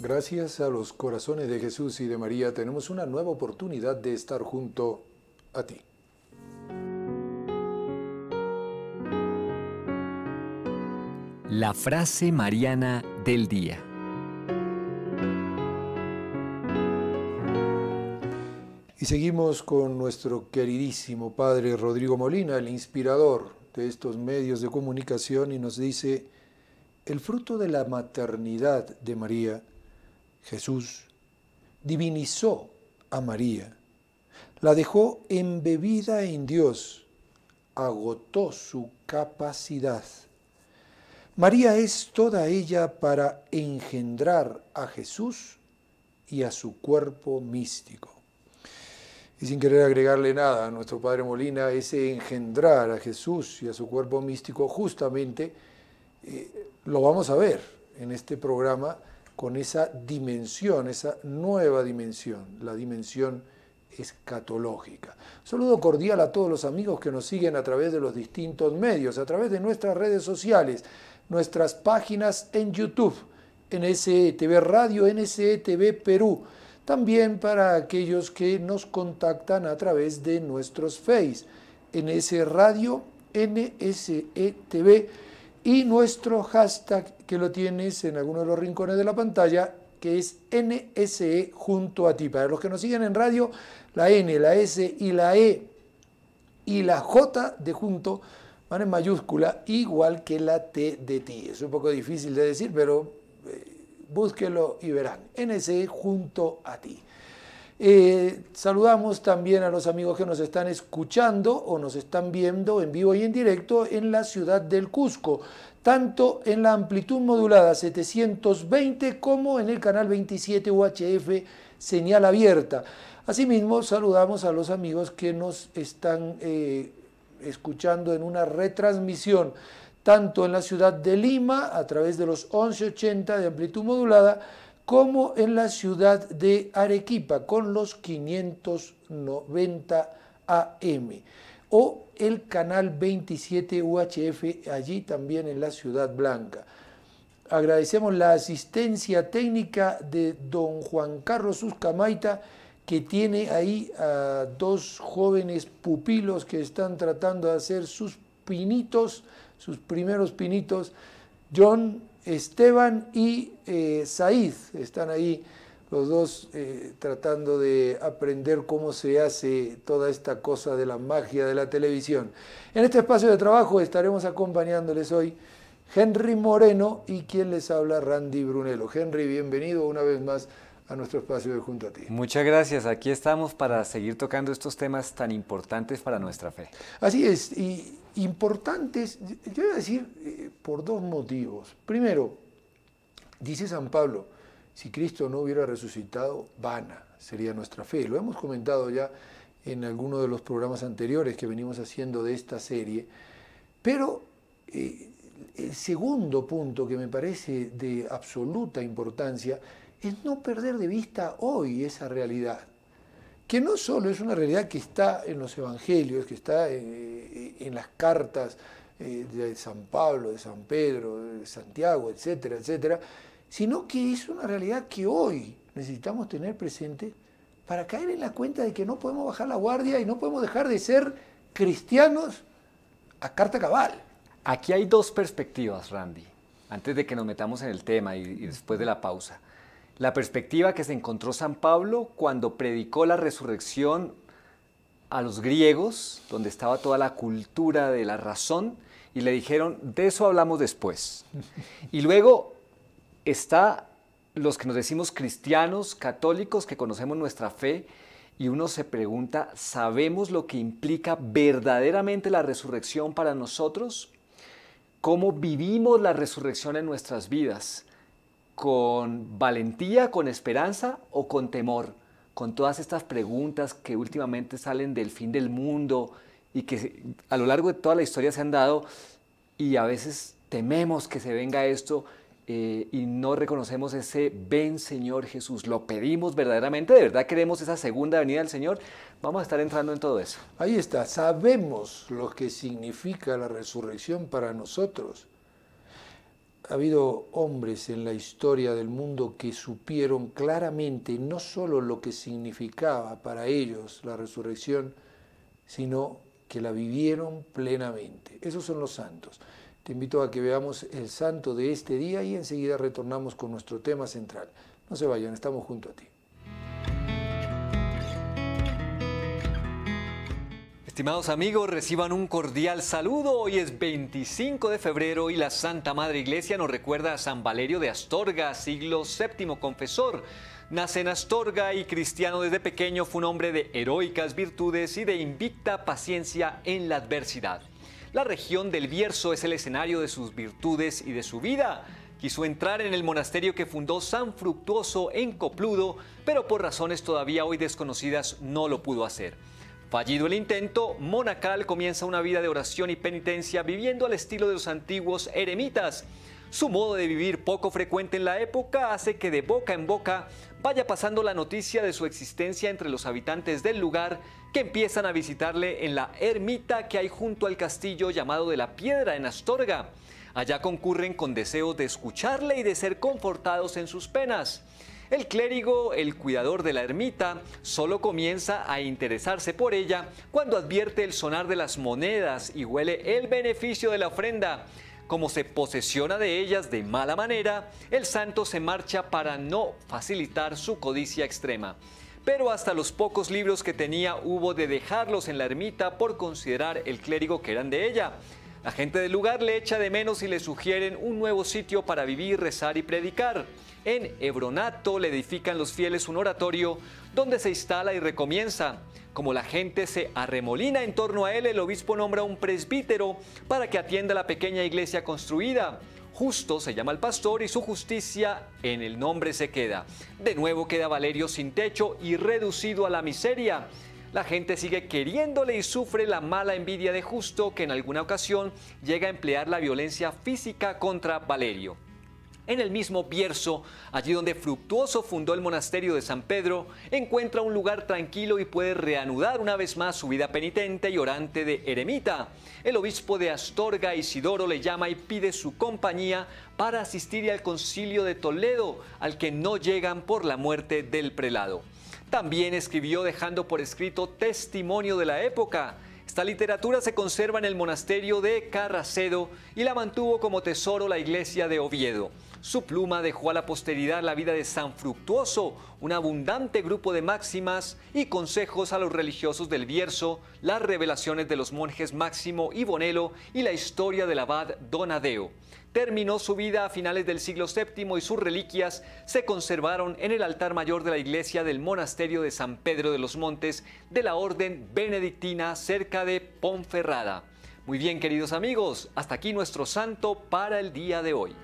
Gracias a los corazones de Jesús y de María tenemos una nueva oportunidad de estar junto a ti. La frase mariana del día. Y seguimos con nuestro queridísimo Padre Rodrigo Molina, el inspirador de estos medios de comunicación, y nos dice: el fruto de la maternidad de María, Jesús, divinizó a María, la dejó embebida en Dios, agotó su capacidad. María es toda ella para engendrar a Jesús y a su cuerpo místico. Y sin querer agregarle nada a nuestro Padre Molina, ese engendrar a Jesús y a su cuerpo místico, justamente lo vamos a ver en este programa con esa dimensión, esa nueva dimensión, la dimensión escatológica. Saludo cordial a todos los amigos que nos siguen a través de los distintos medios, a través de nuestras redes sociales, nuestras páginas en YouTube, NSE TV Radio, NSE TV Perú. También para aquellos que nos contactan a través de nuestros Face, NSE Radio, NSE TV, y nuestro hashtag que lo tienes en alguno de los rincones de la pantalla, que es NSE junto a ti. Para los que nos siguen en radio, la N, la S y la E y la J de junto van en mayúscula, igual que la T de ti. Es un poco difícil de decir, pero búsquelo y verán. NSE junto a ti. Saludamos también a los amigos que nos están escuchando o nos están viendo en vivo y en directo en la ciudad del Cusco, tanto en la amplitud modulada 720 como en el canal 27 UHF señal abierta. Asimismo, saludamos a los amigos que nos están escuchando en una retransmisión tanto en la ciudad de Lima, a través de los 1180 de amplitud modulada, como en la ciudad de Arequipa, con los 590 AM, o el canal 27 UHF, allí también en la Ciudad Blanca. Agradecemos la asistencia técnica de don Juan Carlos Uscamaita, que tiene ahí a dos jóvenes pupilos que están tratando de hacer sus pinitos, sus primeros pinitos. John, Esteban y Said están ahí los dos tratando de aprender cómo se hace toda esta cosa de la magia de la televisión. En este espacio de trabajo estaremos acompañándoles hoy Henry Moreno y quien les habla, Randy Brunello. Henry, bienvenido una vez más a nuestro espacio de Junto a Ti. Muchas gracias, aquí estamos para seguir tocando estos temas tan importantes para nuestra fe. Así es, y importantes, yo voy a decir por dos motivos. Primero, dice San Pablo, si Cristo no hubiera resucitado, vana sería nuestra fe. Lo hemos comentado ya en alguno de los programas anteriores que venimos haciendo de esta serie, pero el segundo punto que me parece de absoluta importancia es no perder de vista hoy esa realidad, que no solo es una realidad que está en los evangelios, que está en las cartas de San Pablo, de San Pedro, de Santiago, etcétera, etcétera, sino que es una realidad que hoy necesitamos tener presente para caer en la cuenta de que no podemos bajar la guardia y no podemos dejar de ser cristianos a carta cabal. Aquí hay dos perspectivas, Randy, antes de que nos metamos en el tema y después de la pausa. La perspectiva que se encontró San Pablo cuando predicó la resurrección a los griegos, donde estaba toda la cultura de la razón, y le dijeron, de eso hablamos después. Y luego está los que nos decimos cristianos, católicos, que conocemos nuestra fe, y uno se pregunta, ¿sabemos lo que implica verdaderamente la resurrección para nosotros? ¿Cómo vivimos la resurrección en nuestras vidas? ¿Con valentía, con esperanza o con temor? Con todas estas preguntas que últimamente salen del fin del mundo y que a lo largo de toda la historia se han dado, y a veces tememos que se venga esto y no reconocemos ese ven Señor Jesús. ¿Lo pedimos verdaderamente? ¿De verdad queremos esa segunda venida del Señor? Vamos a estar entrando en todo eso. Ahí está, sabemos lo que significa la resurrección para nosotros. ha habido hombres en la historia del mundo que supieron claramente no solo lo que significaba para ellos la resurrección, sino que la vivieron plenamente. Esos son los santos. Te invito a que veamos el santo de este día y enseguida retornamos con nuestro tema central. No se vayan, estamos junto a ti. Estimados amigos, reciban un cordial saludo. Hoy es 25 de febrero y la Santa Madre Iglesia nos recuerda a San Valerio de Astorga, siglo VII confesor. Nace en Astorga y cristiano desde pequeño, fue un hombre de heroicas virtudes y de invicta paciencia en la adversidad. La región del Bierzo es el escenario de sus virtudes y de su vida. Quiso entrar en el monasterio que fundó San Fructuoso en Copludo, pero por razones todavía hoy desconocidas no lo pudo hacer. Fallido el intento, monacal comienza una vida de oración y penitencia viviendo al estilo de los antiguos eremitas. Su modo de vivir poco frecuente en la época hace que de boca en boca vaya pasando la noticia de su existencia entre los habitantes del lugar que empiezan a visitarle en la ermita que hay junto al castillo llamado de la Piedra en Astorga. Allá concurren con deseos de escucharle y de ser confortados en sus penas. El clérigo, el cuidador de la ermita, solo comienza a interesarse por ella cuando advierte el sonar de las monedas y huele el beneficio de la ofrenda. Como se posesiona de ellas de mala manera, el santo se marcha para no facilitar su codicia extrema. Pero hasta los pocos libros que tenía hubo de dejarlos en la ermita por considerar el clérigo que eran de ella. La gente del lugar le echa de menos y le sugieren un nuevo sitio para vivir, rezar y predicar. En Hebronato le edifican los fieles un oratorio donde se instala y recomienza. Como la gente se arremolina en torno a él, el obispo nombra un presbítero para que atienda la pequeña iglesia construida. Justo se llama el pastor y su justicia en el nombre se queda. De nuevo queda Valerio sin techo y reducido a la miseria. La gente sigue queriéndole y sufre la mala envidia de Justo, que en alguna ocasión llega a emplear la violencia física contra Valerio. En el mismo Bierzo, allí donde Fructuoso fundó el monasterio de San Pedro, encuentra un lugar tranquilo y puede reanudar una vez más su vida penitente y orante de eremita. El obispo de Astorga, Isidoro, le llama y pide su compañía para asistir al concilio de Toledo, al que no llegan por la muerte del prelado. También escribió dejando por escrito testimonio de la época. Esta literatura se conserva en el monasterio de Carracedo y la mantuvo como tesoro la iglesia de Oviedo. Su pluma dejó a la posteridad la vida de San Fructuoso, un abundante grupo de máximas y consejos a los religiosos del Bierzo, las revelaciones de los monjes Máximo y Bonelo y la historia del abad Donadeo. Terminó su vida a finales del siglo VII y sus reliquias se conservaron en el altar mayor de la iglesia del monasterio de San Pedro de los Montes de la orden benedictina cerca de Ponferrada. Muy bien, queridos amigos, hasta aquí nuestro santo para el día de hoy.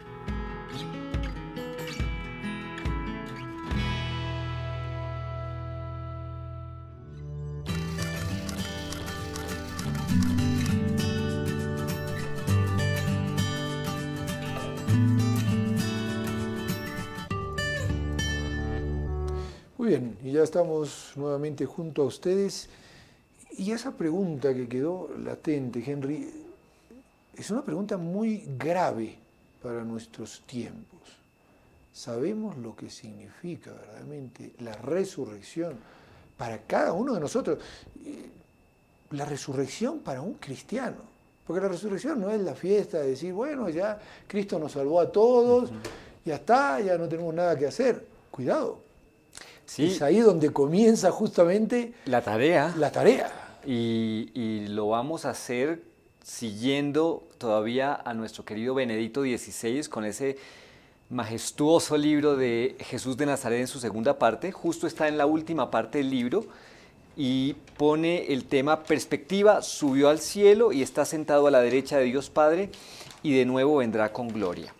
Muy bien, y ya estamos nuevamente junto a ustedes. Y esa pregunta que quedó latente, Henry, es una pregunta muy grave para nuestros tiempos. ¿Sabemos lo que significa verdaderamente la resurrección para cada uno de nosotros? La resurrección para un cristiano. Porque la resurrección no es la fiesta de decir, bueno, ya Cristo nos salvó a todos, ya está, ya no tenemos nada que hacer. Cuidado. Sí, es ahí donde comienza justamente la tarea. La tarea. Y lo vamos a hacer siguiendo todavía a nuestro querido Benedicto XVI con ese majestuoso libro de Jesús de Nazaret en su segunda parte. Justo está en la última parte del libro y pone el tema perspectiva, subió al cielo y está sentado a la derecha de Dios Padre y de nuevo vendrá con gloria.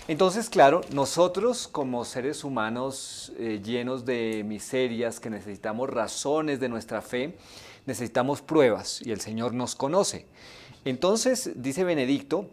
Entonces, claro, nosotros como seres humanos llenos de miserias, que necesitamos razones de nuestra fe, necesitamos pruebas y el Señor nos conoce. Entonces, dice Benedicto,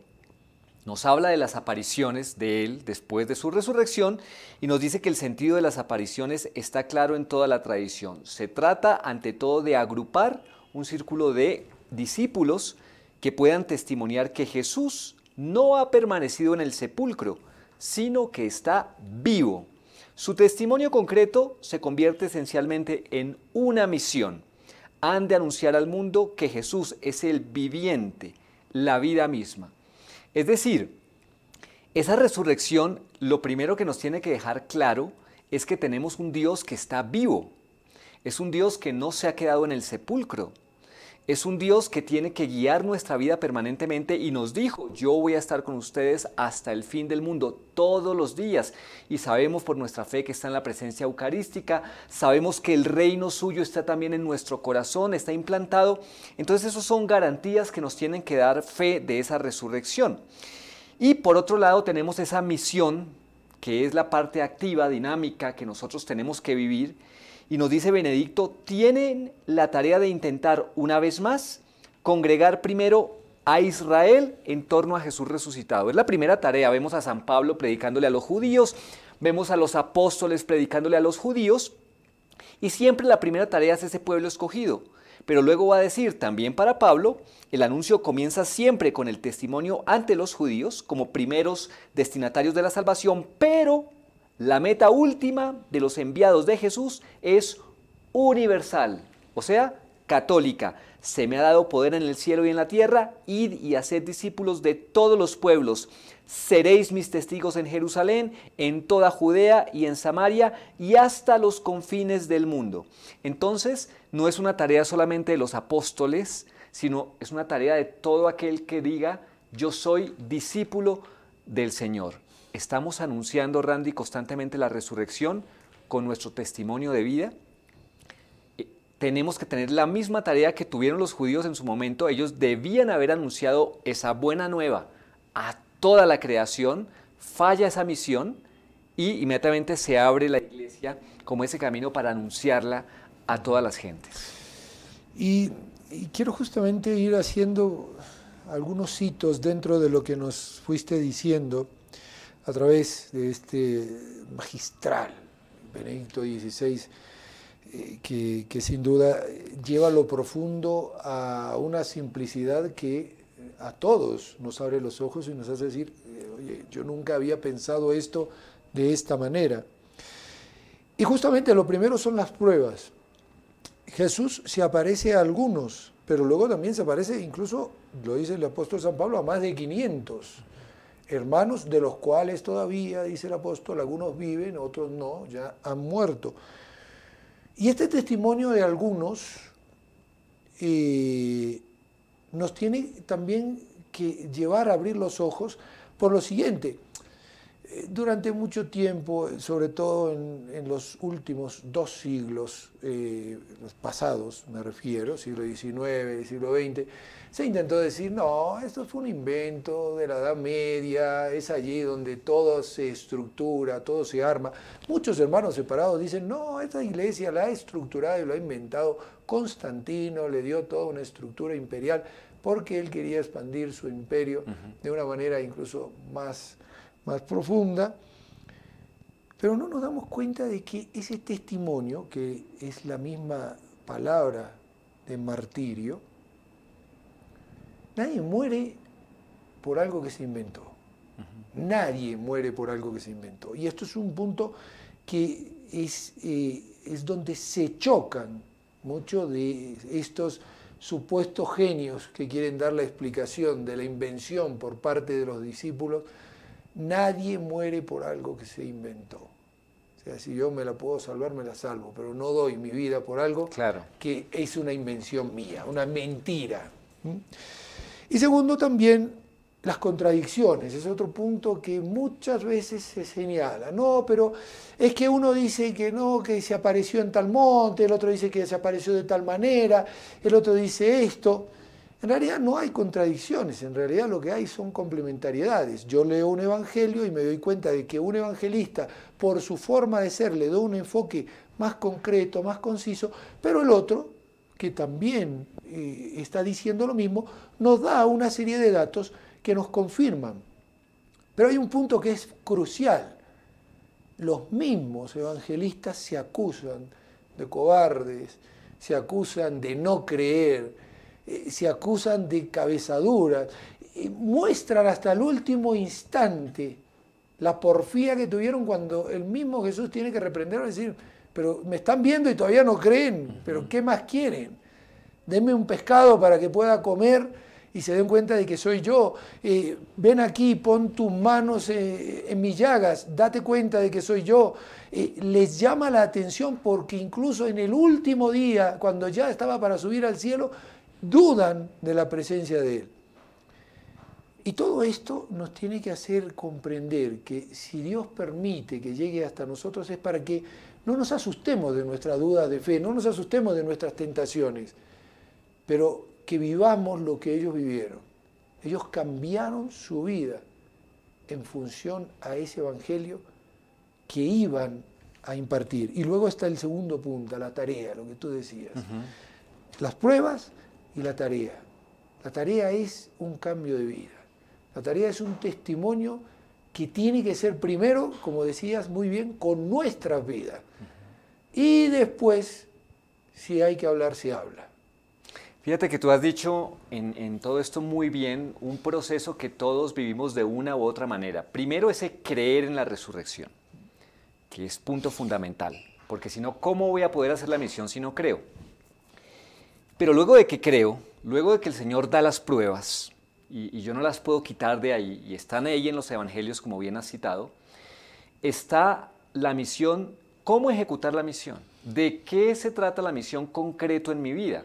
nos habla de las apariciones de Él después de su resurrección y nos dice que el sentido de las apariciones está claro en toda la tradición. Se trata ante todo de agrupar un círculo de discípulos que puedan testimoniar que Jesús no ha permanecido en el sepulcro, sino que está vivo. Su testimonio concreto se convierte esencialmente en una misión. Han de anunciar al mundo que Jesús es el viviente, la vida misma. Es decir, esa resurrección, lo primero que nos tiene que dejar claro es que tenemos un Dios que está vivo. Es un Dios que no se ha quedado en el sepulcro. Es un Dios que tiene que guiar nuestra vida permanentemente y nos dijo, yo voy a estar con ustedes hasta el fin del mundo, todos los días. Y sabemos por nuestra fe que está en la presencia eucarística, sabemos que el reino suyo está también en nuestro corazón, está implantado. Entonces esas son garantías que nos tienen que dar fe de esa resurrección. Y por otro lado tenemos esa misión, que es la parte activa, dinámica, que nosotros tenemos que vivir. Y nos dice Benedicto, tienen la tarea de intentar una vez más congregar primero a Israel en torno a Jesús resucitado. Es la primera tarea. Vemos a San Pablo predicándole a los judíos, vemos a los apóstoles predicándole a los judíos, y siempre la primera tarea es ese pueblo escogido. Pero luego va a decir, también para Pablo, el anuncio comienza siempre con el testimonio ante los judíos como primeros destinatarios de la salvación, pero la meta última de los enviados de Jesús es universal, o sea, católica. Se me ha dado poder en el cielo y en la tierra, id y haced discípulos de todos los pueblos. Seréis mis testigos en Jerusalén, en toda Judea y en Samaria y hasta los confines del mundo. Entonces, no es una tarea solamente de los apóstoles, sino es una tarea de todo aquel que diga, yo soy discípulo del Señor. Estamos anunciando, Randy, constantemente la resurrección con nuestro testimonio de vida. Tenemos que tener la misma tarea que tuvieron los judíos en su momento. Ellos debían haber anunciado esa buena nueva a toda la creación. Falla esa misión y inmediatamente se abre la iglesia como ese camino para anunciarla a todas las gentes. Y quiero justamente ir haciendo algunos hitos dentro de lo que nos fuiste diciendo a través de este magistral Benedicto XVI, que sin duda lleva lo profundo a una simplicidad que a todos nos abre los ojos y nos hace decir, oye, yo nunca había pensado esto de esta manera. Y justamente lo primero son las pruebas. Jesús se aparece a algunos, pero luego también se aparece, incluso, lo dice el apóstol San Pablo, a más de 500 hermanos, de los cuales todavía, dice el apóstol, algunos viven, otros no, ya han muerto. Y este testimonio de algunos nos tiene también que llevar a abrir los ojos por lo siguiente. Durante mucho tiempo, sobre todo en los últimos 2 siglos, los pasados me refiero, siglo XIX, siglo XX, se intentó decir, no, esto fue un invento de la Edad Media, es allí donde todo se estructura, todo se arma. Muchos hermanos separados dicen, no, esta iglesia la ha estructurado y lo ha inventado Constantino, le dio toda una estructura imperial porque él quería expandir su imperio de una manera incluso más profunda, pero no nos damos cuenta de que ese testimonio, que es la misma palabra de martirio, nadie muere por algo que se inventó. Nadie muere por algo que se inventó. Y esto es un punto que es donde se chocan muchos de estos supuestos genios que quieren dar la explicación de la invención por parte de los discípulos. Nadie muere por algo que se inventó. O sea, si yo me la puedo salvar, me la salvo, pero no doy mi vida por algo que es una invención mía, una mentira. Y segundo, también las contradicciones. Es otro punto que muchas veces se señala. No, pero es que uno dice que no, que se apareció en tal monte, el otro dice que se apareció de tal manera, el otro dice esto. En realidad no hay contradicciones, en realidad lo que hay son complementariedades. Yo leo un evangelio y me doy cuenta de que un evangelista, por su forma de ser, le da un enfoque más concreto, más conciso, pero el otro, que también está diciendo lo mismo, nos da una serie de datos que nos confirman. Pero hay un punto que es crucial. Los mismos evangelistas se acusan de cobardes, se acusan de no creer, se acusan de cabezaduras. muestran hasta el último instante la porfía que tuvieron cuando el mismo Jesús tiene que reprender y decir, pero me están viendo y todavía no creen, pero ¿qué más quieren? Denme un pescado para que pueda comer y se den cuenta de que soy yo. Ven aquí, pon tus manos en mis llagas, date cuenta de que soy yo. Les llama la atención porque incluso en el último día, cuando ya estaba para subir al cielo, dudan de la presencia de Él. Y todo esto nos tiene que hacer comprender que si Dios permite que llegue hasta nosotros es para que no nos asustemos de nuestras dudas de fe, no nos asustemos de nuestras tentaciones, pero que vivamos lo que ellos vivieron. Ellos cambiaron su vida en función a ese evangelio que iban a impartir. Y luego está el segundo punto, la tarea, lo que tú decías. Las pruebas y la tarea. La tarea es un cambio de vida. La tarea es un testimonio que tiene que ser primero, como decías muy bien, con nuestras vidas. Y después, si hay que hablar, se habla. Fíjate que tú has dicho en todo esto muy bien un proceso que todos vivimos de una u otra manera. Primero ese creer en la resurrección, que es punto fundamental, porque si no, ¿cómo voy a poder hacer la misión si no creo? Pero luego de que creo, luego de que el Señor da las pruebas, y yo no las puedo quitar de ahí, y están ahí en los evangelios, como bien has citado, está la misión, ¿cómo ejecutar la misión? ¿De qué se trata la misión concreto en mi vida?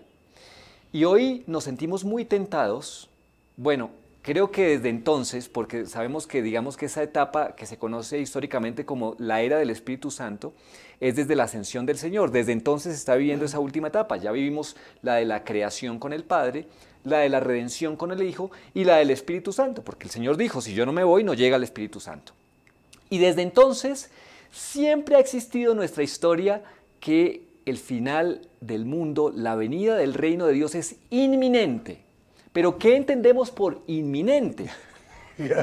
Y hoy nos sentimos muy tentados, bueno, creo que desde entonces, porque sabemos que digamos que esa etapa que se conoce históricamente como la era del Espíritu Santo, es desde la ascensión del Señor, desde entonces se está viviendo esa última etapa, ya vivimos la de la creación con el Padre, la de la redención con el Hijo y la del Espíritu Santo, porque el Señor dijo, si yo no me voy, no llega el Espíritu Santo. Y desde entonces siempre ha existido en nuestra historia que el final del mundo, la venida del reino de Dios es inminente. ¿Pero qué entendemos por inminente?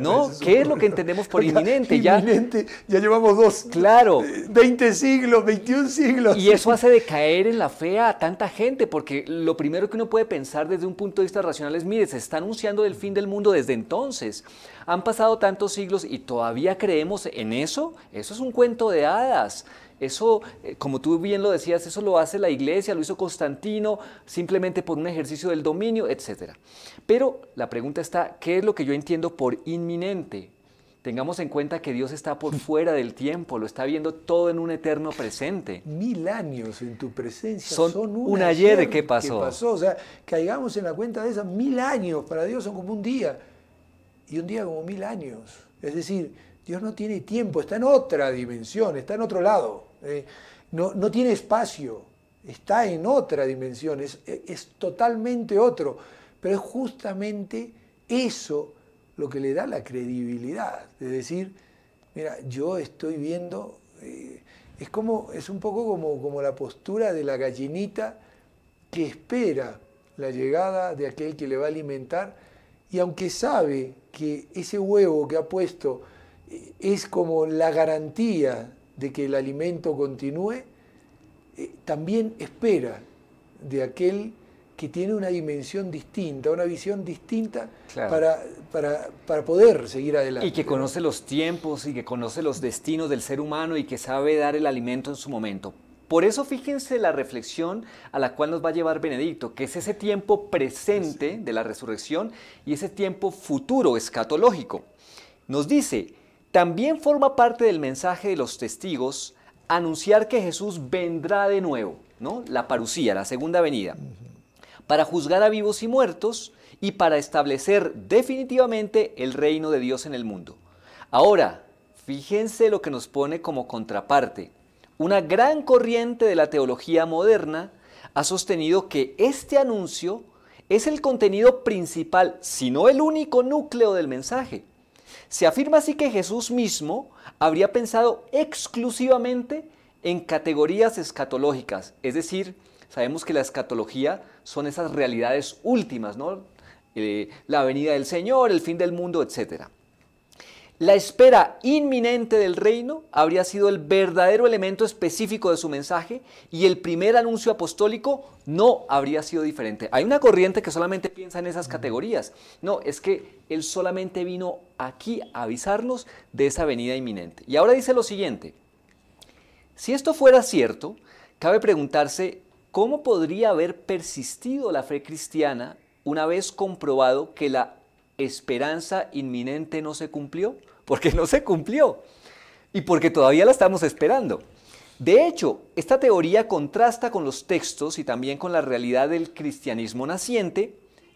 ¿No? ¿Qué es lo que entendemos por inminente? Inminente, ya llevamos claro, 20 siglos, 21 siglos. Y eso hace decaer en la fe a tanta gente, porque lo primero que uno puede pensar desde un punto de vista racional es, mire, se está anunciando el fin del mundo desde entonces. Han pasado tantos siglos y todavía creemos en eso. Eso es un cuento de hadas. Eso, como tú bien lo decías, eso lo hace la iglesia, lo hizo Constantino, simplemente por un ejercicio del dominio, etc. Pero la pregunta está, ¿qué es lo que yo entiendo por inminente? Tengamos en cuenta que Dios está por fuera del tiempo, lo está viendo todo en un eterno presente. 1000 años en tu presencia son un ayer que pasó. O sea, caigamos en la cuenta de esas 1000 años, para Dios son como un día, y un día como 1000 años. Es decir, Dios no tiene tiempo, está en otra dimensión, está en otro lado. No tiene espacio, está en otra dimensión, es totalmente otro, pero es justamente eso lo que le da la credibilidad, de decir, mira, yo estoy viendo, es un poco como la postura de la gallinita que espera la llegada de aquel que le va a alimentar, y aunque sabe que ese huevo que ha puesto es como la garantía de que el alimento continúe, también espera de aquel que tiene una dimensión distinta, una visión distinta, claro, para poder seguir adelante. Y que conoce los tiempos y que conoce los destinos del ser humano y que sabe dar el alimento en su momento. Por eso fíjense la reflexión a la cual nos va a llevar Benedicto, que es ese tiempo presente de la resurrección y ese tiempo futuro, escatológico. Nos dice, también forma parte del mensaje de los testigos anunciar que Jesús vendrá de nuevo, ¿no? La parusía, la segunda venida, para juzgar a vivos y muertos y para establecer definitivamente el reino de Dios en el mundo. Ahora, fíjense lo que nos pone como contraparte. Una gran corriente de la teología moderna ha sostenido que este anuncio es el contenido principal, si no el único núcleo del mensaje. Se afirma así que Jesús mismo habría pensado exclusivamente en categorías escatológicas, es decir, sabemos que la escatología son esas realidades últimas, ¿no? La venida del Señor, el fin del mundo, etc. La espera inminente del reino habría sido el verdadero elemento específico de su mensaje y el primer anuncio apostólico no habría sido diferente. Hay una corriente que solamente piensa en esas categorías. No, es que él solamente vino aquí a avisarnos de esa venida inminente. Y ahora dice lo siguiente: si esto fuera cierto, cabe preguntarse cómo podría haber persistido la fe cristiana una vez comprobado que la esperanza inminente no se cumplió, porque no se cumplió y porque todavía la estamos esperando. De hecho, esta teoría contrasta con los textos y también con la realidad del cristianismo naciente,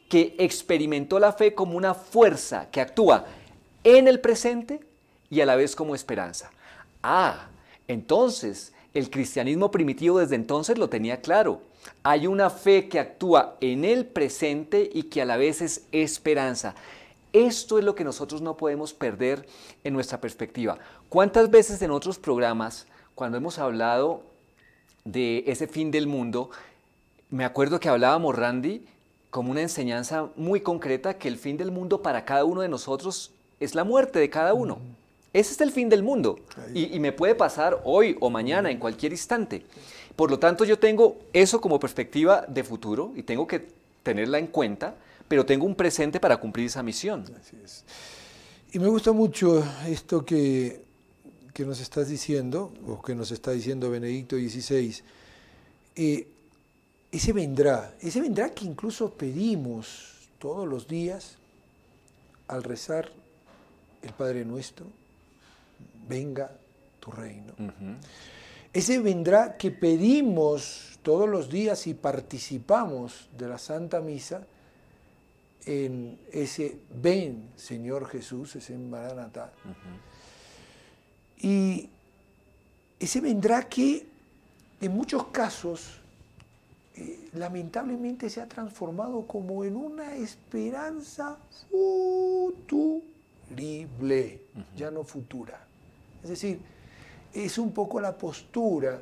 que experimentó la fe como una fuerza que actúa en el presente y a la vez como esperanza. Entonces, el cristianismo primitivo desde entonces lo tenía claro. Hay una fe que actúa en el presente y que a la vez es esperanza. Esto es lo que nosotros no podemos perder en nuestra perspectiva. ¿Cuántas veces en otros programas, cuando hemos hablado de ese fin del mundo, me acuerdo que hablábamos, Randy, como una enseñanza muy concreta, que el fin del mundo para cada uno de nosotros es la muerte de cada uno? Ese es el fin del mundo y me puede pasar hoy o mañana, en cualquier instante. Por lo tanto, yo tengo eso como perspectiva de futuro y tengo que tenerla en cuenta, pero tengo un presente para cumplir esa misión. Así es. Y me gusta mucho esto que nos estás diciendo, o que nos está diciendo Benedicto XVI. Ese vendrá que incluso pedimos todos los días al rezar el Padre Nuestro: venga tu reino. Ese vendrá que pedimos todos los días y participamos de la Santa Misa en ese ven, Señor Jesús, ese Maranatá. Y ese vendrá que en muchos casos lamentablemente se ha transformado como en una esperanza futurible, ya no futura. Es decir, es un poco la postura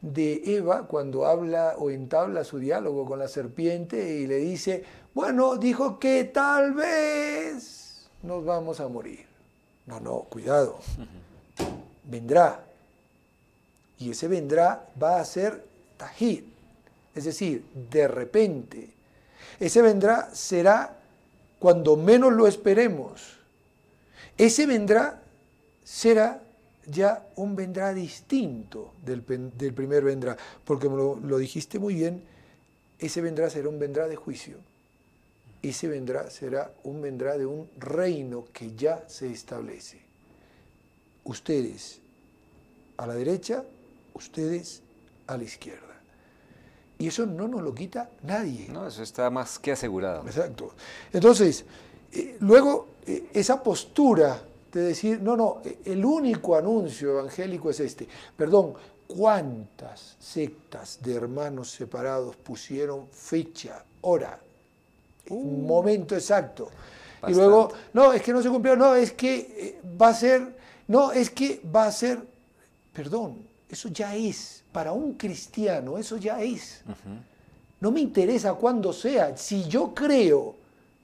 de Eva cuando habla o entabla su diálogo con la serpiente y le dice: bueno, dijo que tal vez nos vamos a morir. No, cuidado. Vendrá. Y ese vendrá va a ser tajid, es decir, de repente. Ese vendrá será cuando menos lo esperemos. Ese vendrá será ya un vendrá distinto del primer vendrá, porque como lo dijiste muy bien, ese vendrá será un vendrá de juicio. Ese vendrá será un vendrá de un reino que ya se establece. Ustedes a la derecha, ustedes a la izquierda. Y eso no nos lo quita nadie. No, eso está más que asegurado. Exacto. Entonces, luego, esa postura de decir: no, el único anuncio evangélico es este. Perdón, ¿cuántas sectas de hermanos separados pusieron fecha, hora, momento exacto? Bastante. Y luego, no, es que no se cumplió, no, es que va a ser, no, es que va a ser, perdón, eso ya es, para un cristiano, eso ya es. No me interesa cuándo sea. Si yo creo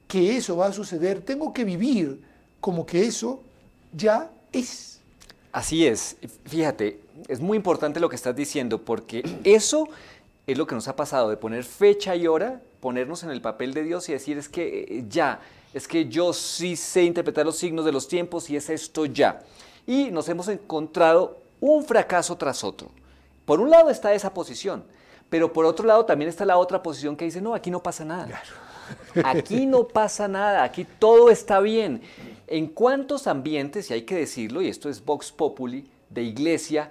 que eso va a suceder, tengo que vivir como que eso ya es. Así es. Fíjate, es muy importante lo que estás diciendo, porque eso es lo que nos ha pasado, de poner fecha y hora, ponernos en el papel de Dios y decir: es que es que yo sí sé interpretar los signos de los tiempos y es esto ya. Y nos hemos encontrado un fracaso tras otro. Por un lado está esa posición, pero por otro lado también está la otra posición que dice: no, aquí no pasa nada. Claro. Aquí no pasa nada, aquí todo está bien. ¿En cuántos ambientes, y hay que decirlo, y esto es Vox Populi, de iglesia,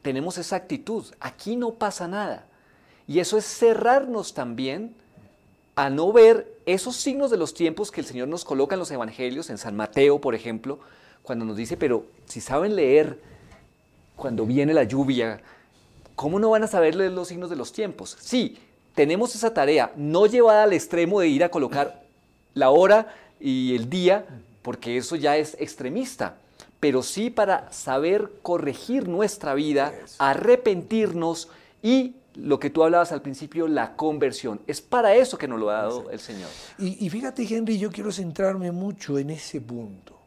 tenemos esa actitud? Aquí no pasa nada. Y eso es cerrarnos también a no ver esos signos de los tiempos que el Señor nos coloca en los evangelios, en San Mateo, por ejemplo, cuando nos dice: pero si saben leer cuando viene la lluvia, ¿cómo no van a saber leer los signos de los tiempos? Sí, tenemos esa tarea, no llevada al extremo de ir a colocar la hora y el día, porque eso ya es extremista, pero sí para saber corregir nuestra vida, arrepentirnos y lo que tú hablabas al principio, la conversión. Es para eso que nos lo ha dado el Señor. Y fíjate, Henry, yo quiero centrarme mucho en ese punto.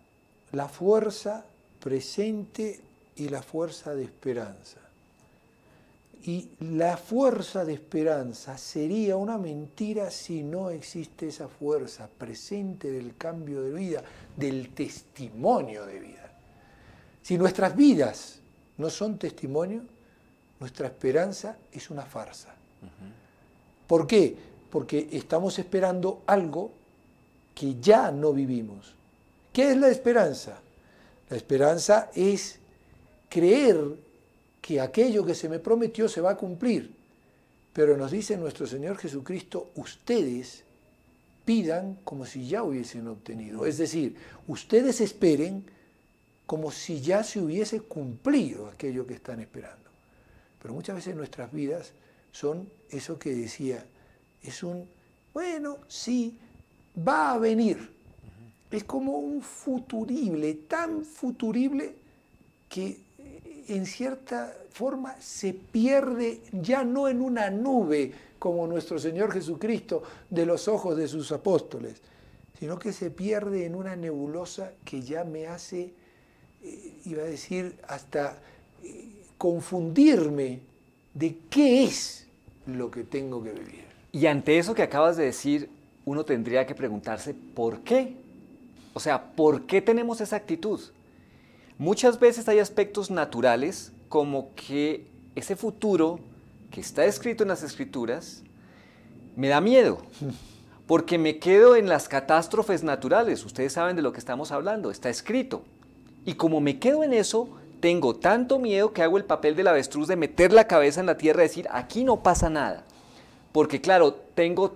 la fuerza presente y la fuerza de esperanza. Y la fuerza de esperanza sería una mentira si no existe esa fuerza presente del cambio de vida, del testimonio de vida. Si nuestras vidas no son testimonio, nuestra esperanza es una farsa. ¿Por qué? Porque estamos esperando algo que ya no vivimos. ¿Qué es la esperanza? La esperanza es creer que aquello que se me prometió se va a cumplir. Pero nos dice nuestro Señor Jesucristo, ustedes pidan como si ya hubiesen obtenido. Es decir, ustedes esperen como si ya se hubiese cumplido aquello que están esperando. Pero muchas veces nuestras vidas son eso que decía, es un, bueno, sí, va a venir. Es como un futurible, tan futurible que en cierta forma se pierde ya no en una nube como nuestro Señor Jesucristo de los ojos de sus apóstoles, sino que se pierde en una nebulosa que ya me hace, iba a decir, hasta confundirme de qué es lo que tengo que vivir. Y ante eso que acabas de decir, uno tendría que preguntarse ¿por qué? O sea, ¿por qué tenemos esa actitud? Muchas veces hay aspectos naturales como que ese futuro que está escrito en las Escrituras me da miedo, porque me quedo en las catástrofes naturales. Ustedes saben de lo que estamos hablando, está escrito. Y como me quedo en eso, tengo tanto miedo que hago el papel del avestruz de meter la cabeza en la tierra y decir, aquí no pasa nada. Porque claro, tengo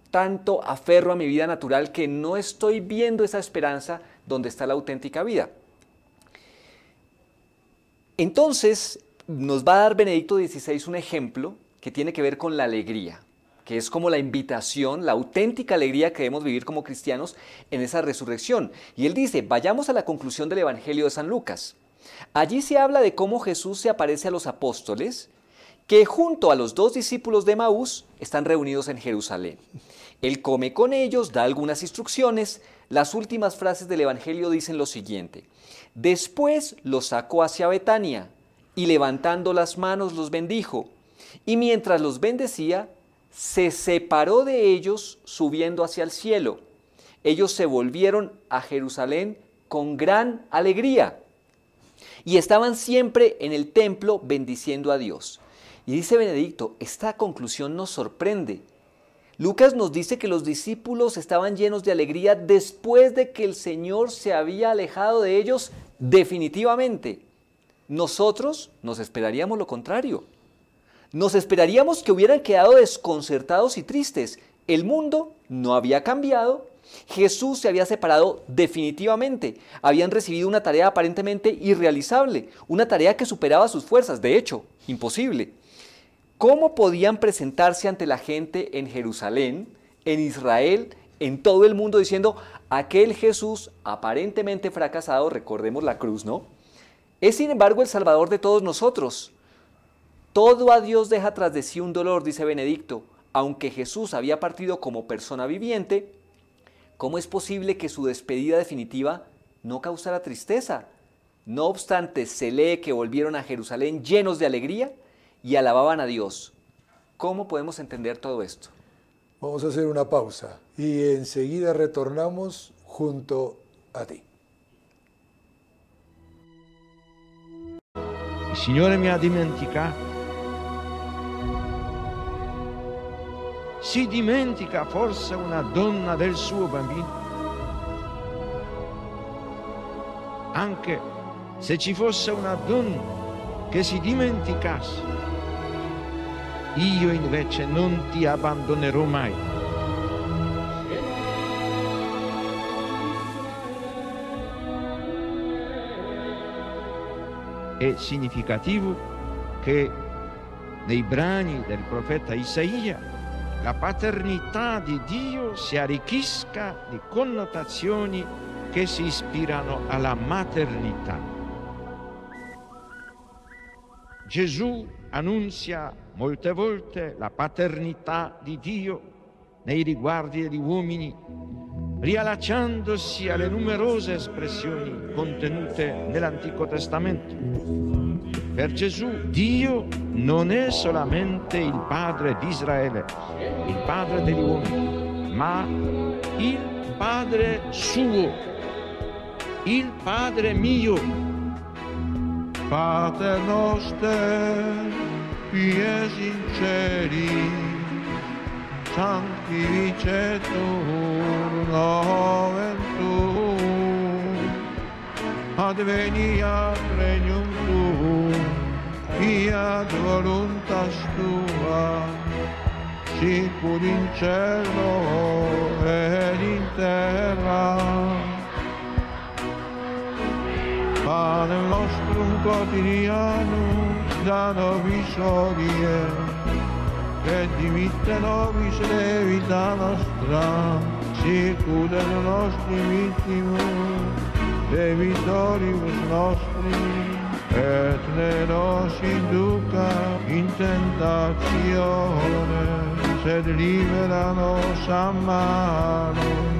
tanto aferro a mi vida natural que no estoy viendo esa esperanza donde está la auténtica vida. Entonces, nos va a dar Benedicto XVI un ejemplo que tiene que ver con la alegría, que es como la invitación, la auténtica alegría que debemos vivir como cristianos en esa resurrección. Y él dice, vayamos a la conclusión del Evangelio de San Lucas. Allí se habla de cómo Jesús se aparece a los apóstoles, que junto a los 2 discípulos de Emaús están reunidos en Jerusalén. Él come con ellos, da algunas instrucciones. Las últimas frases del Evangelio dicen lo siguiente. Después los sacó hacia Betania y levantando las manos los bendijo. Y mientras los bendecía, se separó de ellos subiendo hacia el cielo. Ellos se volvieron a Jerusalén con gran alegría y estaban siempre en el templo bendiciendo a Dios. Y dice Benedicto, esta conclusión nos sorprende. Lucas nos dice que los discípulos estaban llenos de alegría después de que el Señor se había alejado de ellos definitivamente. Nosotros nos esperaríamos lo contrario. Nos esperaríamos que hubieran quedado desconcertados y tristes. El mundo no había cambiado. Jesús se había separado definitivamente. Habían recibido una tarea aparentemente irrealizable, una tarea que superaba sus fuerzas, de hecho, imposible. ¿Cómo podían presentarse ante la gente en Jerusalén, en Israel, en todo el mundo diciendo, aquel Jesús aparentemente fracasado, recordemos la cruz, ¿no? Es sin embargo el Salvador de todos nosotros. Todo a Dios deja tras de sí un dolor, dice Benedicto. Aunque Jesús había partido como persona viviente, ¿cómo es posible que su despedida definitiva no causara tristeza? No obstante, se lee que volvieron a Jerusalén llenos de alegría y alababan a Dios. ¿Cómo podemos entender todo esto? Vamos a hacer una pausa y enseguida retornamos junto a ti. Il Signore mi ha dimenticato. Si dimentica forse una donna del suo bambino? Anche se ci fosse una donna che si dimenticasse, io invece non ti abbandonerò mai. È significativo che nei brani del profeta Isaia la paternità di Dio si arricchisca di connotazioni che si ispirano alla maternità. Gesù annunzia molte volte la paternità di Dio nei riguardi degli uomini, riallacciandosi alle numerose espressioni contenute nell'Antico Testamento. Per Gesù Dio non è solamente il Padre di Israele, il Padre degli uomini, ma il Padre suo, il Padre mio. Pater noster, qui es in celis, sanctificetur nomen tuum, adveniat regnum tuum, fiat voluntas tua, sicur in cielo ed in terra. Pane nostrum quotidianum da nobis hodie, et dimitte nobis debita nostra, sicut et nostri vittimus debitoribus nostri, et ne nos induca in tentatione, sed libera nos a malo.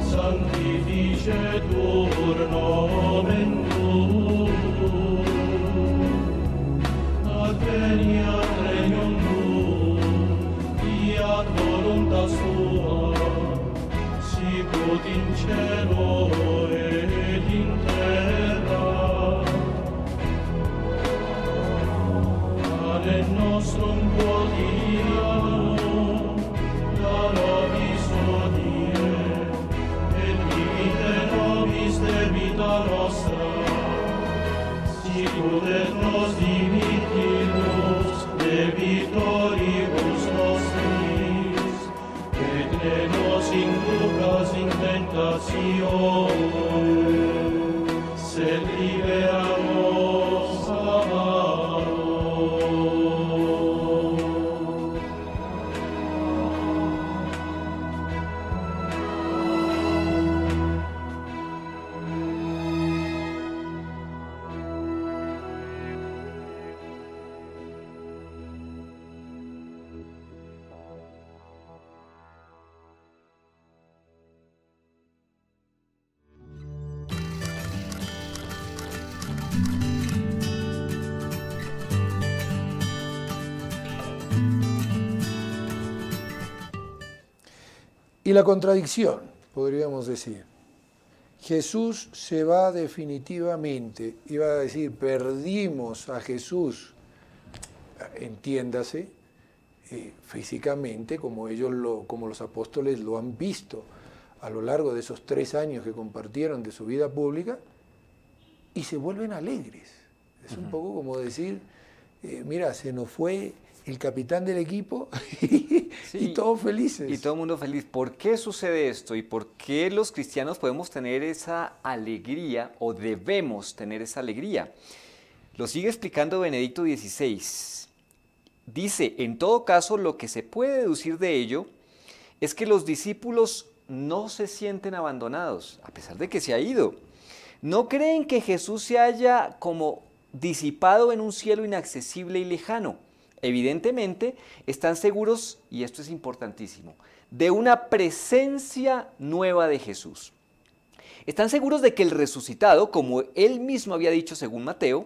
Sanctificetur nomen tuum, adveniat regnum tuum, fiat voluntas tua, sicut in cielo et in terra. Pane nostrum quotidianum da nobis hodie, debita nostra, sicut et nos dimittimus debitoribus nostris, et ne nos inducas in tentatione, sed libera nos a malo. Y la contradicción, podríamos decir. Jesús se va definitivamente, iba a decir, perdimos a Jesús, entiéndase, físicamente, como como los apóstoles lo han visto a lo largo de esos 3 años que compartieron de su vida pública, y se vuelven alegres. Es un poco como decir, mira, se nos fue el capitán del equipo y todos felices. Y todo el mundo feliz. ¿Por qué sucede esto? ¿Y por qué los cristianos podemos tener esa alegría o debemos tener esa alegría? Lo sigue explicando Benedicto XVI. Dice, en todo caso, lo que se puede deducir de ello es que los discípulos no se sienten abandonados, a pesar de que se ha ido. No creen que Jesús se haya como disipado en un cielo inaccesible y lejano. Evidentemente, están seguros, y esto es importantísimo, de una presencia nueva de Jesús. Están seguros de que el resucitado, como él mismo había dicho según Mateo,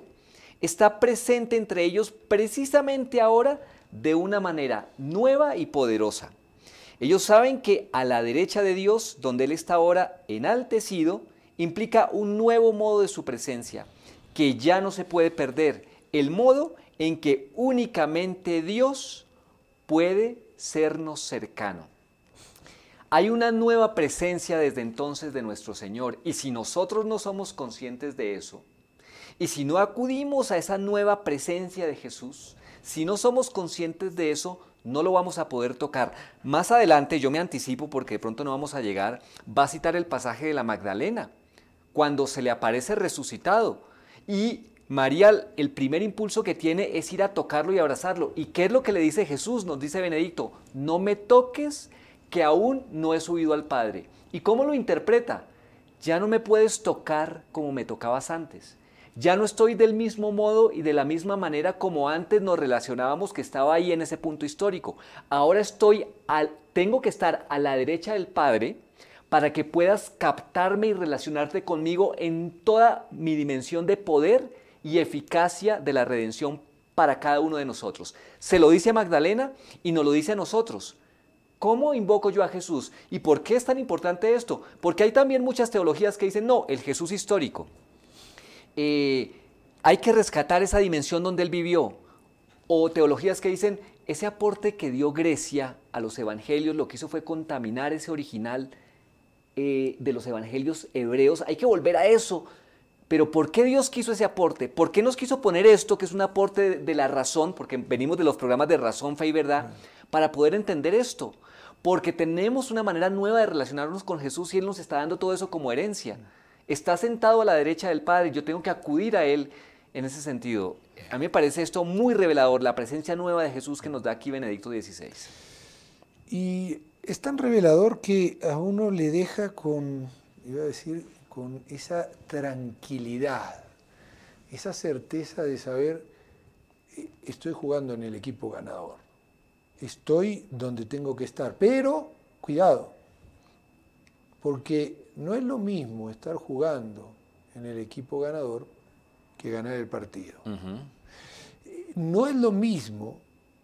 está presente entre ellos precisamente ahora de una manera nueva y poderosa. Ellos saben que a la derecha de Dios, donde Él está ahora enaltecido, implica un nuevo modo de su presencia, que ya no se puede perder, el modo en que únicamente Dios puede sernos cercano. Hay una nueva presencia desde entonces de nuestro Señor, y si nosotros no somos conscientes de eso, y si no acudimos a esa nueva presencia de Jesús, si no somos conscientes de eso, no lo vamos a poder tocar. Más adelante, yo me anticipo porque de pronto no vamos a llegar, va a citar el pasaje de la Magdalena, cuando se le aparece resucitado, y María, el primer impulso que tiene es ir a tocarlo y abrazarlo. ¿Y qué es lo que le dice Jesús? Nos dice Benedicto, no me toques, que aún no he subido al Padre. ¿Y cómo lo interpreta? Ya no me puedes tocar como me tocabas antes. Ya no estoy del mismo modo y de la misma manera como antes nos relacionábamos, que estaba ahí en ese punto histórico. Ahora tengo que estar a la derecha del Padre para que puedas captarme y relacionarte conmigo en toda mi dimensión de poder y eficacia de la redención para cada uno de nosotros. Se lo dice a Magdalena y nos lo dice a nosotros. ¿Cómo invoco yo a Jesús? ¿Y por qué es tan importante esto? Porque hay también muchas teologías que dicen, no, el Jesús histórico. Hay que rescatar esa dimensión donde Él vivió. O teologías que dicen, ese aporte que dio Grecia a los evangelios, lo que hizo fue contaminar ese original de los evangelios hebreos. Hay que volver a eso. Pero ¿por qué Dios quiso ese aporte? ¿Por qué nos quiso poner esto, que es un aporte de la razón? Porque venimos de los programas de Razón, Fe y Verdad, para poder entender esto. Porque tenemos una manera nueva de relacionarnos con Jesús y Él nos está dando todo eso como herencia. Está sentado a la derecha del Padre, yo tengo que acudir a Él en ese sentido. A mí me parece esto muy revelador, la presencia nueva de Jesús que nos da aquí Benedicto XVI. Y es tan revelador que a uno le deja con esa tranquilidad, esa certeza de saber, estoy jugando en el equipo ganador. Estoy donde tengo que estar, pero cuidado, porque no es lo mismo estar jugando en el equipo ganador que ganar el partido. No es lo mismo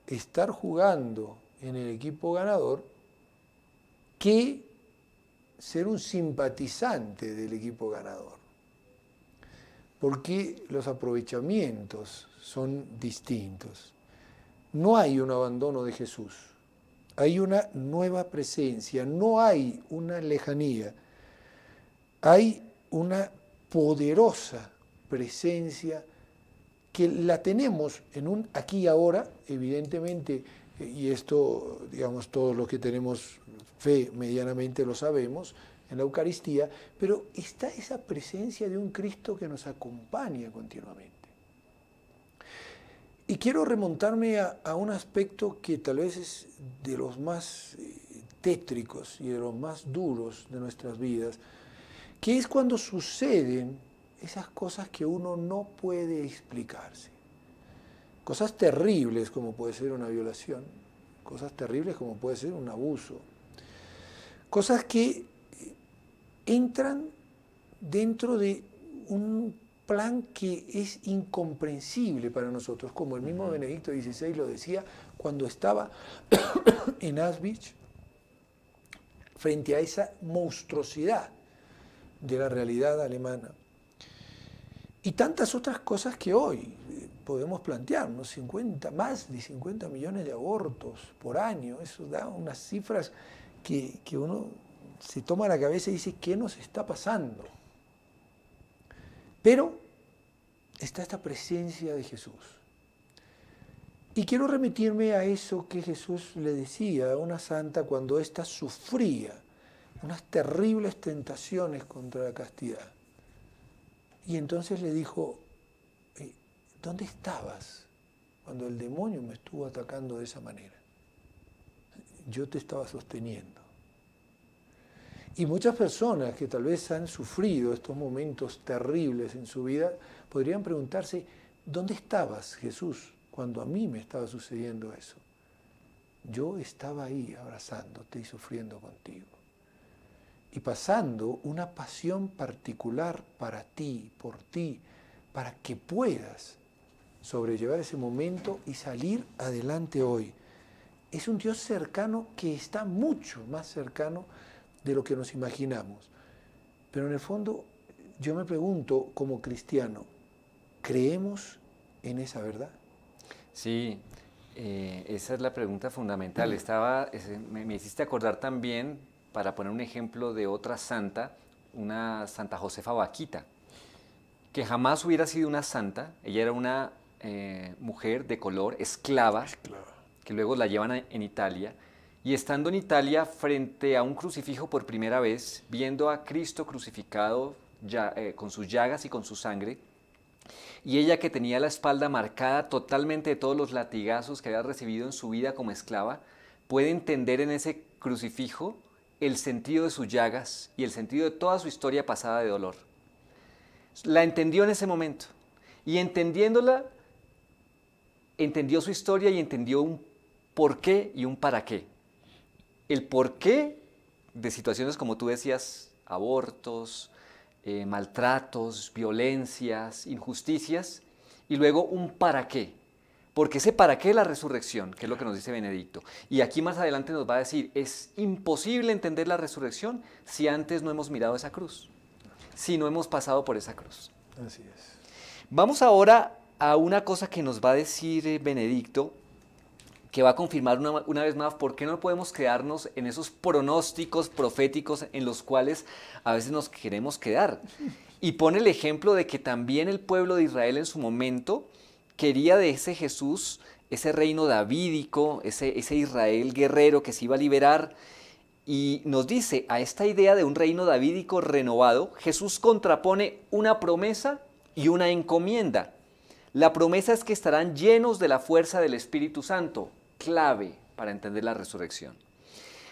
estar jugando en el equipo ganador que ser un simpatizante del equipo ganador, porque los aprovechamientos son distintos. No hay un abandono de Jesús, hay una nueva presencia, no hay una lejanía, hay una poderosa presencia que la tenemos en un aquí y ahora, evidentemente, y esto, digamos, todos los que tenemos fe medianamente lo sabemos, en la Eucaristía, pero está esa presencia de un Cristo que nos acompaña continuamente. Y quiero remontarme a un aspecto que tal vez es de los más tétricos y de los más duros de nuestras vidas, que es cuando suceden esas cosas que uno no puede explicarse. Cosas terribles como puede ser una violación, cosas terribles como puede ser un abuso, cosas que entran dentro de un plan que es incomprensible para nosotros, como el mismo Benedicto XVI lo decía cuando estaba en Auschwitz, frente a esa monstruosidad de la realidad alemana. Y tantas otras cosas que hoy podemos plantearnos, más de 50 millones de abortos por año, eso da unas cifras que uno se toma la cabeza y dice, ¿qué nos está pasando? Pero está esta presencia de Jesús. Y quiero remitirme a eso que Jesús le decía a una santa cuando ésta sufría unas terribles tentaciones contra la castidad. Y entonces le dijo, ¿dónde estabas cuando el demonio me estuvo atacando de esa manera? Yo te estaba sosteniendo. Y muchas personas que tal vez han sufrido estos momentos terribles en su vida podrían preguntarse, ¿dónde estabas, Jesús, cuando a mí me estaba sucediendo eso? Yo estaba ahí abrazándote y sufriendo contigo. Y pasando una pasión particular para ti, por ti, para que puedas sobrellevar ese momento y salir adelante hoy. Es un Dios cercano que está mucho más cercano de lo que nos imaginamos. Pero en el fondo, yo me pregunto, como cristiano, ¿creemos en esa verdad? Sí, esa es la pregunta fundamental. Me hiciste acordar también, para poner un ejemplo de otra santa, una Santa Josefa Vaquita, que jamás hubiera sido una santa. Ella era una mujer de color, esclava, que luego la llevan en Italia. Y estando en Italia, frente a un crucifijo por primera vez, viendo a Cristo crucificado con sus llagas y con su sangre, y ella que tenía la espalda marcada totalmente de todos los latigazos que había recibido en su vida como esclava, puede entender en ese crucifijo el sentido de sus llagas y el sentido de toda su historia pasada de dolor. La entendió en ese momento y entendiéndola, entendió su historia y entendió un por qué y un para qué. El por qué de situaciones como tú decías, abortos, maltratos, violencias, injusticias, y luego un para qué. Porque ese para qué es la resurrección, que es lo que nos dice Benedicto. Y aquí más adelante nos va a decir, es imposible entender la resurrección si antes no hemos mirado esa cruz, si no hemos pasado por esa cruz. Así es. Vamos ahora a una cosa que nos va a decir Benedicto, que va a confirmar una vez más por qué no podemos quedarnos en esos pronósticos proféticos en los cuales a veces nos queremos quedar. Y pone el ejemplo de que también el pueblo de Israel en su momento quería de ese Jesús, ese reino davídico, ese Israel guerrero que se iba a liberar. Y nos dice, a esta idea de un reino davídico renovado, Jesús contrapone una promesa y una encomienda. La promesa es que estarán llenos de la fuerza del Espíritu Santo, clave para entender la resurrección.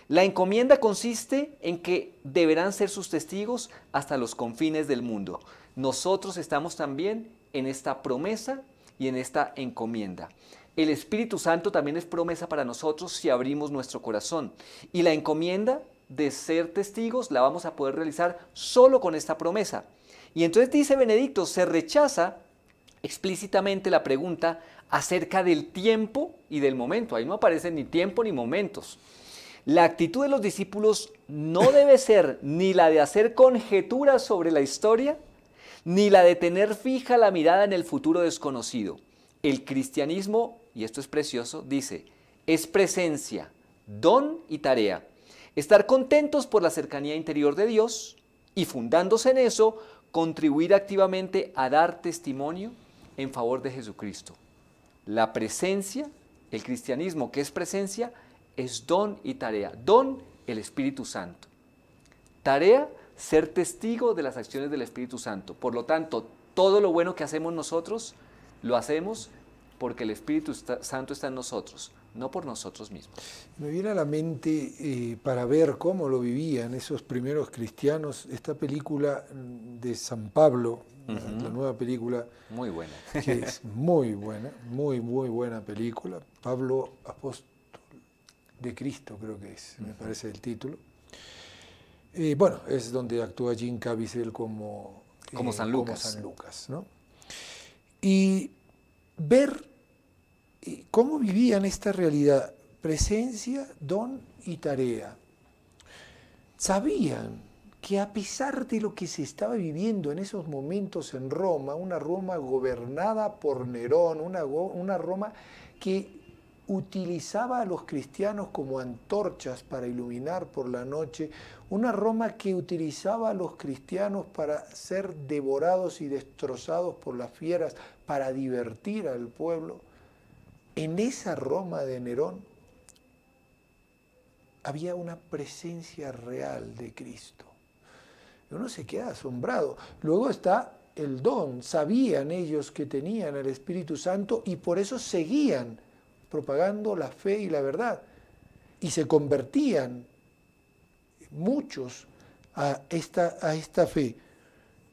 La encomienda consiste en que deberán ser sus testigos hasta los confines del mundo. Nosotros estamos también en esta promesa y en esta encomienda. El Espíritu Santo también es promesa para nosotros si abrimos nuestro corazón. Y la encomienda de ser testigos la vamos a poder realizar solo con esta promesa. Y entonces dice Benedicto, se rechaza explícitamente la pregunta acerca del tiempo y del momento. Ahí no aparecen ni tiempo ni momentos. La actitud de los discípulos no debe ser ni la de hacer conjeturas sobre la historia, ni la de tener fija la mirada en el futuro desconocido. El cristianismo, y esto es precioso, dice, es presencia, don y tarea. Estar contentos por la cercanía interior de Dios y fundándose en eso, contribuir activamente a dar testimonio en favor de Jesucristo. La presencia, el cristianismo que es presencia, es don y tarea. Don, el Espíritu Santo. Tarea, ser testigo de las acciones del Espíritu Santo. Por lo tanto, todo lo bueno que hacemos nosotros, lo hacemos porque el Espíritu Santo está en nosotros, no por nosotros mismos. Me viene a la mente, para ver cómo lo vivían esos primeros cristianos, esta película de San Pablo, la nueva película. Muy buena. Que es muy buena, muy buena película. Pablo, apóstol de Cristo, creo que es, me parece el título. Bueno, es donde actúa Jim Caviezel como San Lucas. Como San Lucas, ¿no? Y ver cómo vivían esta realidad, presencia, don y tarea. Sabían que a pesar de lo que se estaba viviendo en esos momentos en Roma, una Roma gobernada por Nerón, una Roma que utilizaba a los cristianos como antorchas para iluminar por la noche, una Roma que utilizaba a los cristianos para ser devorados y destrozados por las fieras, para divertir al pueblo. En esa Roma de Nerón había una presencia real de Cristo. Uno se queda asombrado. Luego está el don. Sabían ellos que tenían el Espíritu Santo y por eso seguían propagando la fe y la verdad. Y se convertían muchos a esta fe.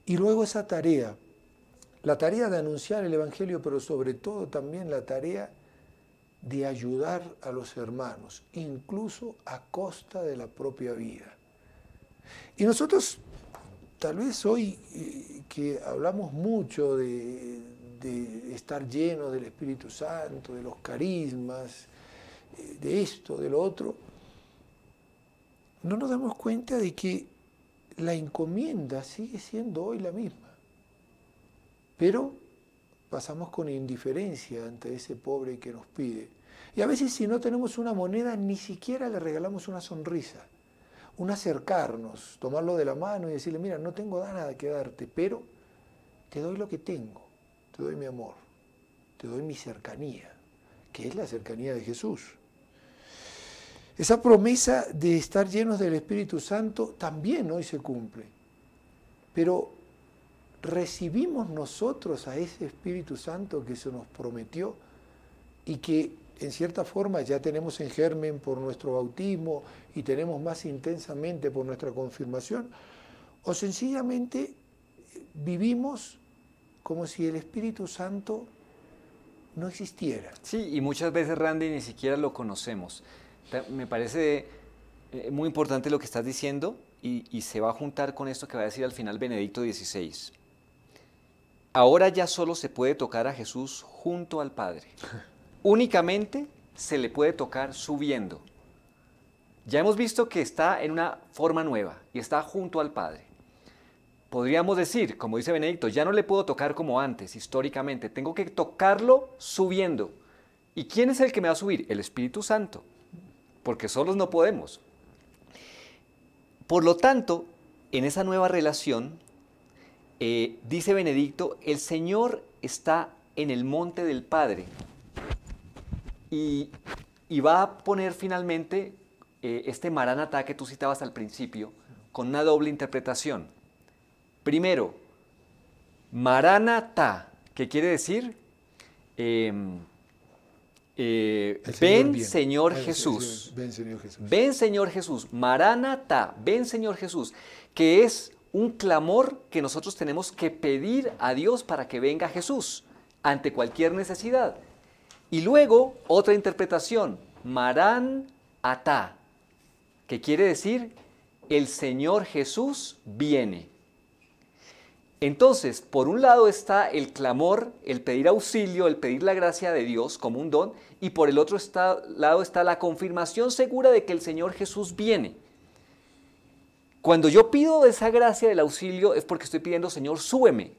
Y luego esa tarea, la tarea de anunciar el Evangelio, pero sobre todo también la tarea de ayudar a los hermanos, incluso a costa de la propia vida. Y nosotros, tal vez hoy que hablamos mucho de estar llenos del Espíritu Santo, de los carismas, de esto, de lo otro, no nos damos cuenta de que la encomienda sigue siendo hoy la misma. Pero pasamos con indiferencia ante ese pobre que nos pide. Y a veces si no tenemos una moneda, ni siquiera le regalamos una sonrisa. Un acercarnos, tomarlo de la mano y decirle, mira, no tengo nada que darte, pero te doy lo que tengo, te doy mi amor, te doy mi cercanía, que es la cercanía de Jesús. Esa promesa de estar llenos del Espíritu Santo también hoy se cumple, pero recibimos nosotros a ese Espíritu Santo que se nos prometió y que en cierta forma ya tenemos en germen por nuestro bautismo y tenemos más intensamente por nuestra confirmación, o sencillamente vivimos como si el Espíritu Santo no existiera. Sí, y muchas veces, Randy, ni siquiera lo conocemos. Me parece muy importante lo que estás diciendo y se va a juntar con esto que va a decir al final Benedicto XVI. Ahora ya solo se puede tocar a Jesús junto al Padre. Únicamente se le puede tocar subiendo. Ya hemos visto que está en una forma nueva y está junto al Padre. Podríamos decir, como dice Benedicto, ya no le puedo tocar como antes, históricamente, tengo que tocarlo subiendo. ¿Y quién es el que me va a subir? El Espíritu Santo, porque solos no podemos. Por lo tanto, en esa nueva relación, dice Benedicto, el Señor está en el monte del Padre y va a poner finalmente este Maranatá que tú citabas al principio con una doble interpretación. Primero, Maranatá, que quiere decir ven Señor Jesús. Ven Señor Jesús. Ven Señor Jesús. Maranatá, ven Señor Jesús, que es un clamor que nosotros tenemos que pedir a Dios para que venga Jesús ante cualquier necesidad. Y luego, otra interpretación, Maranatá, que quiere decir el Señor Jesús viene. Entonces, por un lado está el clamor, el pedir auxilio, el pedir la gracia de Dios como un don, y por el otro lado está la confirmación segura de que el Señor Jesús viene. Cuando yo pido esa gracia del auxilio es porque estoy pidiendo, Señor, súbeme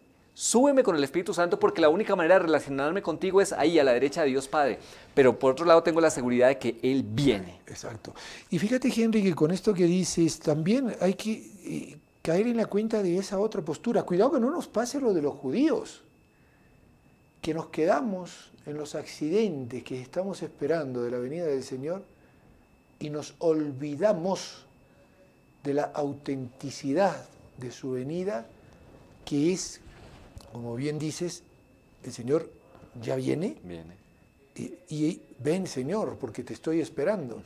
con el Espíritu Santo, porque la única manera de relacionarme contigo es ahí, a la derecha de Dios Padre. Pero por otro lado tengo la seguridad de que Él viene. Exacto. Y fíjate, Henry, que con esto que dices, también hay que caer en la cuenta de esa otra postura. Cuidado que no nos pase lo de los judíos, que nos quedamos en los accidentes que estamos esperando de la venida del Señor y nos olvidamos de la autenticidad de su venida, que es, como bien dices, el Señor ya viene. Y ven, Señor, porque te estoy esperando.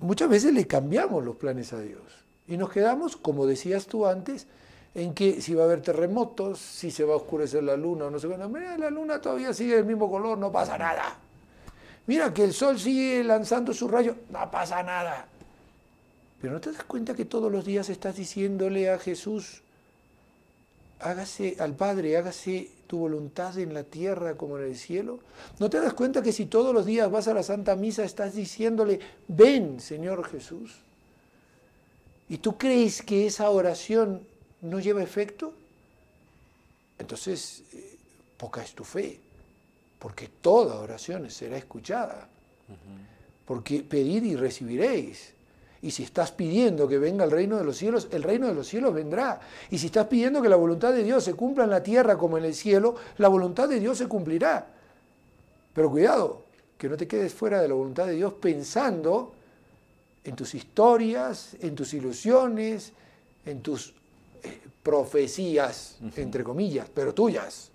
Muchas veces le cambiamos los planes a Dios y nos quedamos, como decías tú antes, en que si va a haber terremotos, si se va a oscurecer la luna o no se va a... Mira, la luna todavía sigue del mismo color, no pasa nada. Mira que el sol sigue lanzando sus rayos, no pasa nada. Pero ¿no te das cuenta que todos los días estás diciéndole a Jesús, hágase al Padre, hágase tu voluntad en la tierra como en el cielo? ¿No te das cuenta que si todos los días vas a la Santa Misa estás diciéndole, ven, Señor Jesús? ¿Y tú crees que esa oración no lleva efecto? Entonces, poca es tu fe, porque toda oración será escuchada. Porque pedid y recibiréis. Y si estás pidiendo que venga el reino de los cielos vendrá. Y si estás pidiendo que la voluntad de Dios se cumpla en la tierra como en el cielo, la voluntad de Dios se cumplirá. Pero cuidado, que no te quedes fuera de la voluntad de Dios pensando en tus historias, en tus ilusiones, en tus profecías, entre comillas, pero tuyas.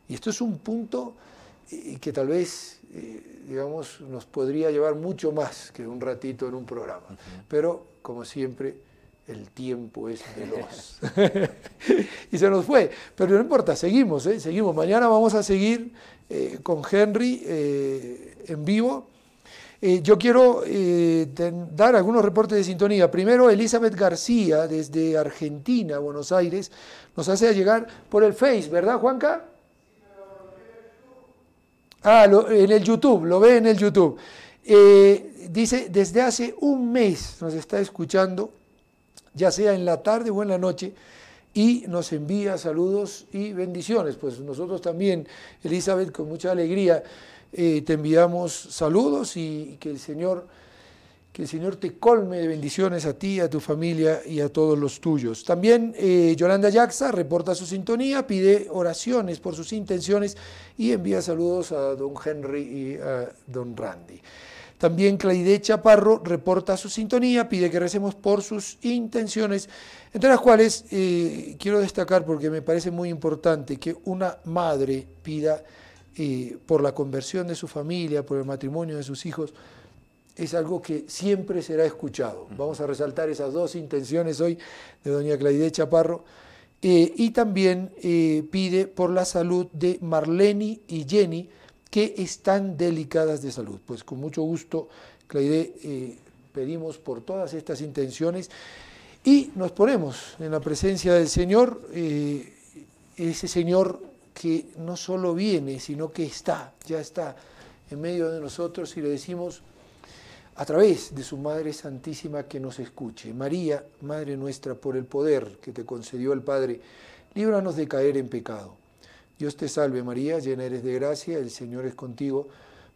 Y esto es un punto que tal vez, digamos, nos podría llevar mucho más que un ratito en un programa. Pero, como siempre, el tiempo es veloz. Y se nos fue. Pero no importa, seguimos, seguimos. Mañana vamos a seguir con Henry en vivo. Yo quiero dar algunos reportes de sintonía. Primero, Elizabeth García, desde Argentina, Buenos Aires, nos hace llegar por el Face, ¿verdad, Juanca? En el YouTube, lo ve en el YouTube. Dice, desde hace un mes nos está escuchando, ya sea en la tarde o en la noche, y nos envía saludos y bendiciones. Pues nosotros también, Elizabeth, con mucha alegría, te enviamos saludos y que el Señor te colme de bendiciones a ti, a tu familia y a todos los tuyos. También Yolanda Yaxa reporta su sintonía, pide oraciones por sus intenciones y envía saludos a don Henry y a don Randy. También Claide Chaparro reporta su sintonía, pide que recemos por sus intenciones, entre las cuales quiero destacar, porque me parece muy importante, que una madre pida por la conversión de su familia, por el matrimonio de sus hijos, es algo que siempre será escuchado. Vamos a resaltar esas dos intenciones hoy de doña Claudette Chaparro. Y también pide por la salud de Marlene y Jenny, que están delicadas de salud. Pues con mucho gusto, Claudette, pedimos por todas estas intenciones y nos ponemos en la presencia del Señor, ese Señor que no solo viene, sino que ya está en medio de nosotros, y le decimos a través de su Madre Santísima que nos escuche. María, Madre nuestra, por el poder que te concedió el Padre, líbranos de caer en pecado. Dios te salve María, llena eres de gracia, el Señor es contigo.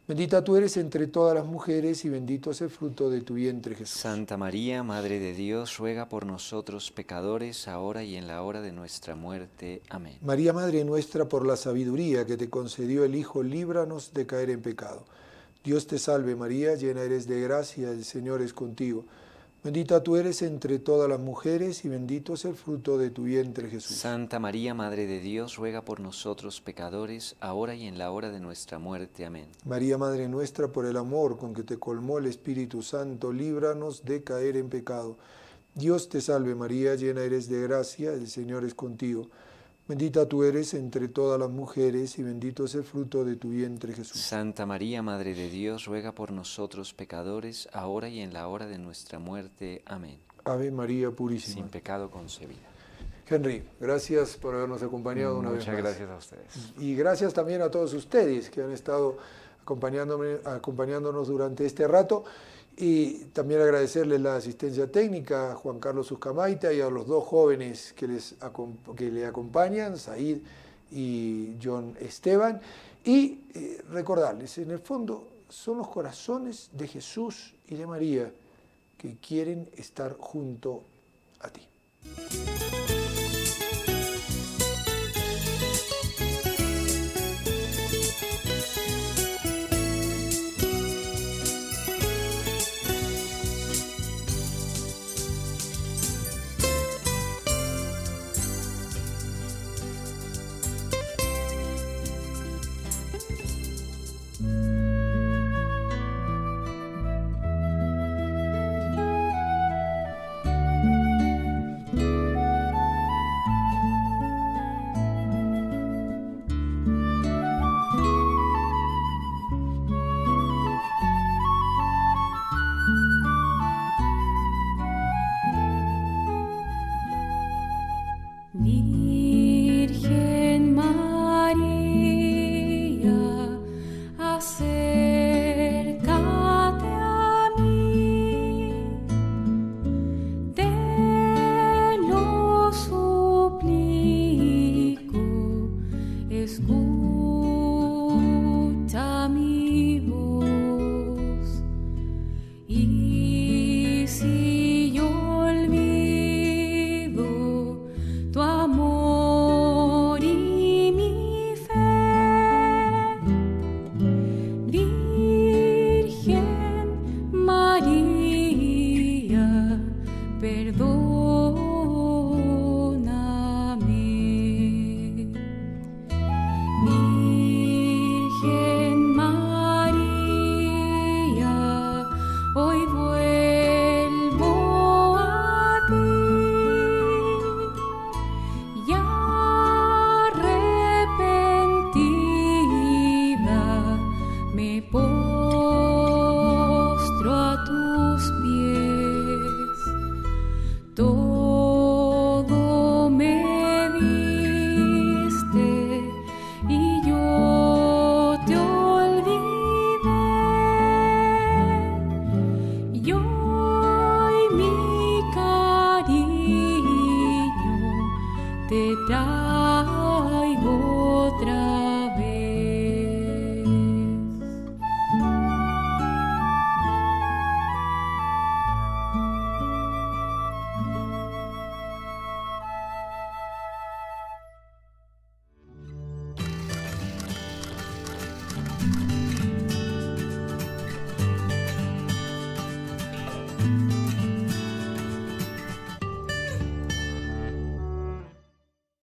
Bendita tú eres entre todas las mujeres y bendito es el fruto de tu vientre, Jesús. Santa María, Madre de Dios, ruega por nosotros pecadores, ahora y en la hora de nuestra muerte. Amén. María, Madre nuestra, por la sabiduría que te concedió el Hijo, líbranos de caer en pecado. Dios te salve María, llena eres de gracia, el Señor es contigo. Bendita tú eres entre todas las mujeres y bendito es el fruto de tu vientre, Jesús. Santa María, Madre de Dios, ruega por nosotros pecadores, ahora y en la hora de nuestra muerte. Amén. María, Madre nuestra, por el amor con que te colmó el Espíritu Santo, líbranos de caer en pecado. Dios te salve María, llena eres de gracia, el Señor es contigo. Bendita tú eres entre todas las mujeres y bendito es el fruto de tu vientre, Jesús. Santa María, Madre de Dios, ruega por nosotros pecadores, ahora y en la hora de nuestra muerte. Amén. Ave María Purísima. Sin pecado concebida. Henry, gracias por habernos acompañado una vez más. Muchas gracias a ustedes. Y gracias también a todos ustedes que han estado acompañándonos durante este rato. Y también agradecerles la asistencia técnica a Juan Carlos Uzcamaita y a los dos jóvenes que le acompañan, Said y John Esteban. Y recordarles, en el fondo, son los corazones de Jesús y de María que quieren estar junto a ti. Virgen María, acércate a mí, te lo suplico, escucha.